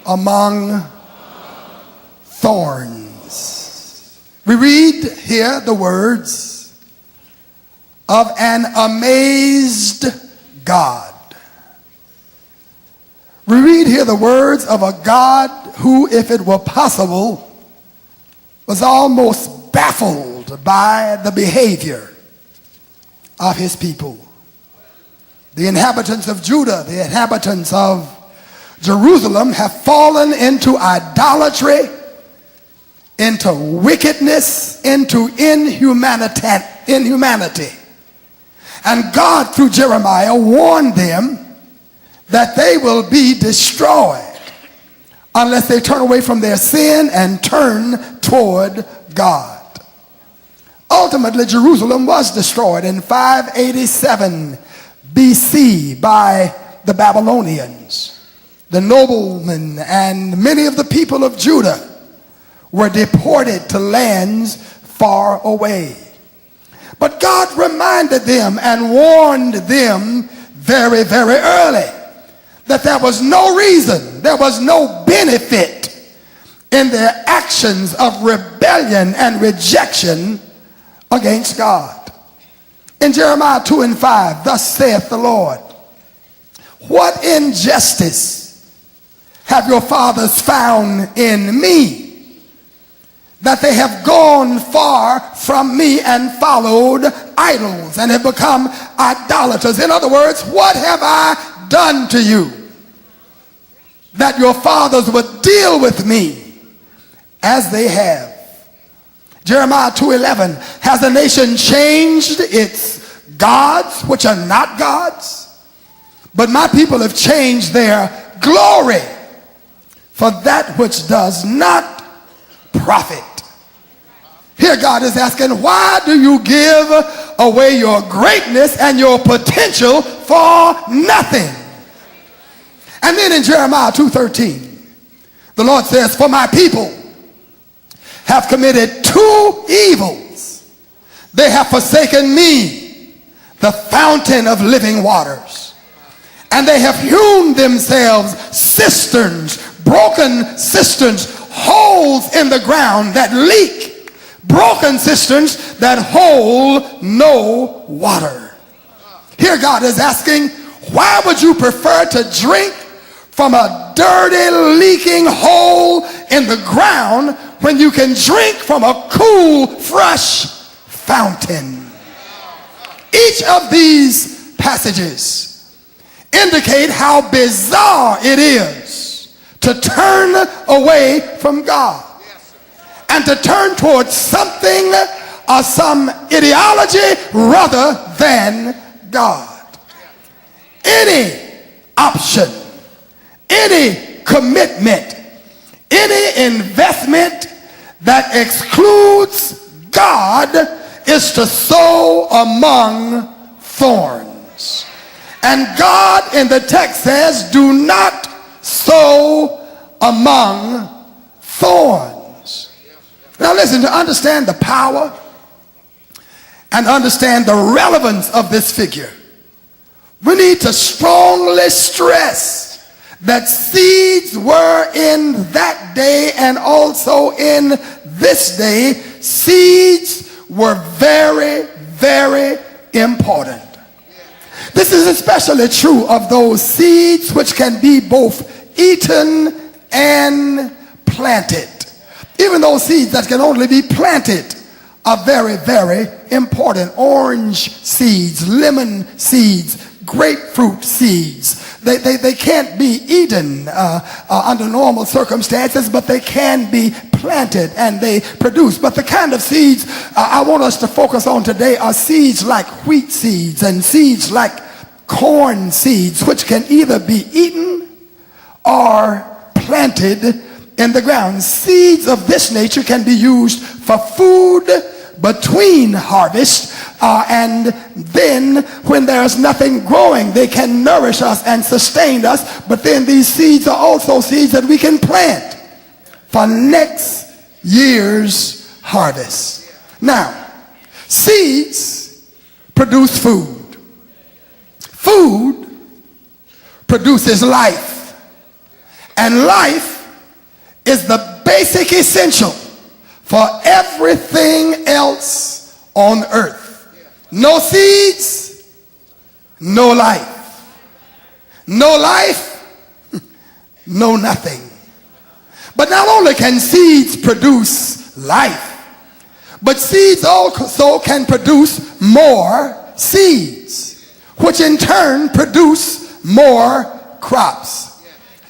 among thorns. We read here the words of an amazed God. We read here the words of a God who, if it were possible, was almost baffled by the behavior of his people. The inhabitants of Judah, the inhabitants of Jerusalem have fallen into idolatry, into wickedness, into inhumanity. And God, through Jeremiah, warned them that they will be destroyed unless they turn away from their sin and turn toward God. Ultimately, Jerusalem was destroyed in 587 BC by the Babylonians. The noblemen and many of the people of Judah were deported to lands far away. But God reminded them and warned them very, very early that there was no reason, there was no benefit in their actions of rebellion and rejection against God. In Jeremiah 2 and 5, thus saith the Lord, what injustice have your fathers found in me, that they have gone far from me and followed idols and have become idolaters? In other words, what have I done to you that your fathers would deal with me as they have? Jeremiah 2:11, has the nation changed its gods, which are not gods? But my people have changed their glory for that which does not profit. Here God is asking, why do you give away your greatness and your potential for nothing? And then in Jeremiah 2:13, the Lord says, for my people have committed two evils. They have forsaken me, the fountain of living waters, and they have hewn themselves cisterns, broken cisterns, holes in the ground that leak, broken cisterns that hold no water. Here God is asking, why would you prefer to drink from a dirty, leaking hole in the ground when you can drink from a cool, fresh fountain? Each of these passages indicate how bizarre it is to turn away from God and to turn towards something or some ideology rather than God. Any option, any commitment, any investment that excludes God is to sow among thorns. And God in the text says, do not sow among thorns. Now listen, to understand the power and understand the relevance of this figure, we need to strongly stress that seeds were in that day and also in this day, seeds were very, very important. This is especially true of those seeds which can be both eaten and planted. Even those seeds that can only be planted are very, very important. Orange seeds, lemon seeds, grapefruit seeds. They can't be eaten under normal circumstances, but they can be planted and they produce. But the kind of seeds I want us to focus on today are seeds like wheat seeds and seeds like corn seeds, which can either be eaten or planted in the ground. Seeds of this nature can be used for food between harvest, and then when there's nothing growing, they can nourish us and sustain us. But then these seeds are also seeds that we can plant for next year's harvest. Now, seeds produce food. Food produces life, and life is the basic essential for everything else on earth. No seeds, no life. No life, no nothing. But not only can seeds produce life, but seeds also can produce more seeds, which in turn produce more crops.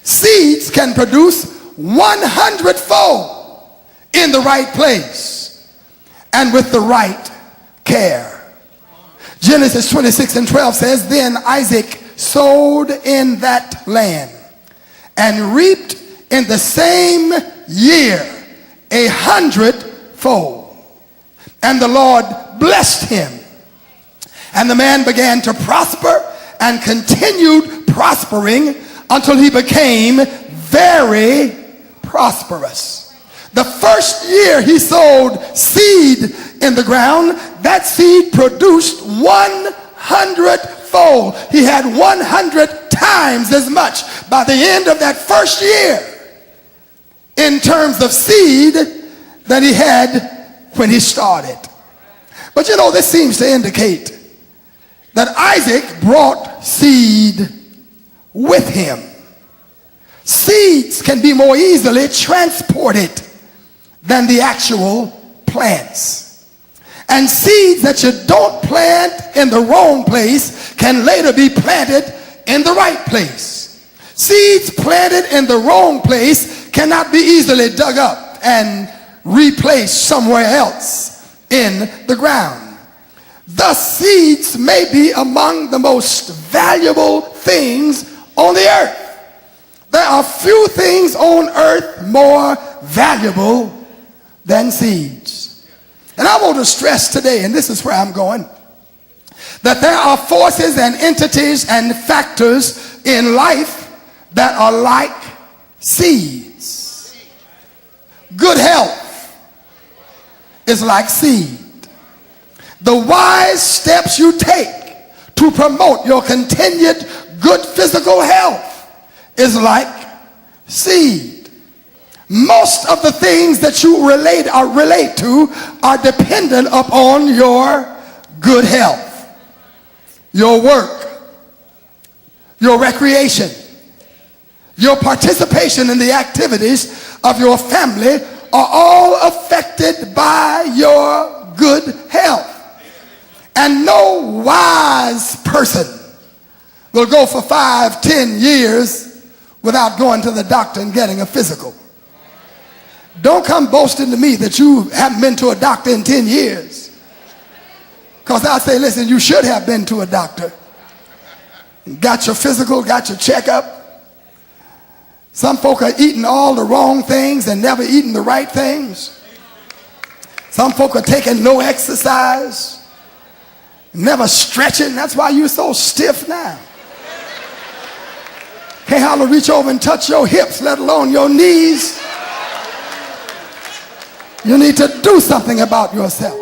Seeds can produce 100-fold in the right place and with the right care. Genesis 26:12 says, then Isaac sowed in that land and reaped in the same year 100-fold. And the Lord blessed him. And the man began to prosper and continued prospering until he became very prosperous. The first year he sowed seed in the ground, that seed produced 100-fold. He had 100 times as much by the end of that first year in terms of seed than he had when he started. But you know, this seems to indicate that Isaac brought seed with him. Seeds can be more easily transported than the actual plants. And seeds that you don't plant in the wrong place can later be planted in the right place. Seeds planted in the wrong place cannot be easily dug up and replaced somewhere else in the ground. Thus, seeds may be among the most valuable things on the earth. There are few things on earth more valuable than seeds. And I want to stress today, and this is where I'm going, that there are forces and entities and factors in life that are like seeds. Good health is like seed. The wise steps you take to promote your continued good physical health is like seed. Most of the things that you relate to are dependent upon your good health, your work, your recreation, your participation in the activities of your family are all affected by your good health. And no wise person will go for 5-10 years without going to the doctor and getting a physical. Don't come boasting to me that you haven't been to a doctor in 10 years. Because I say, listen, you should have been to a doctor. Got your physical, got your checkup. Some folk are eating all the wrong things and never eating the right things. Some folk are taking no exercise, never stretching. That's why you're so stiff now. Can't hardly reach over and touch your hips, let alone your knees. You need to do something about yourself.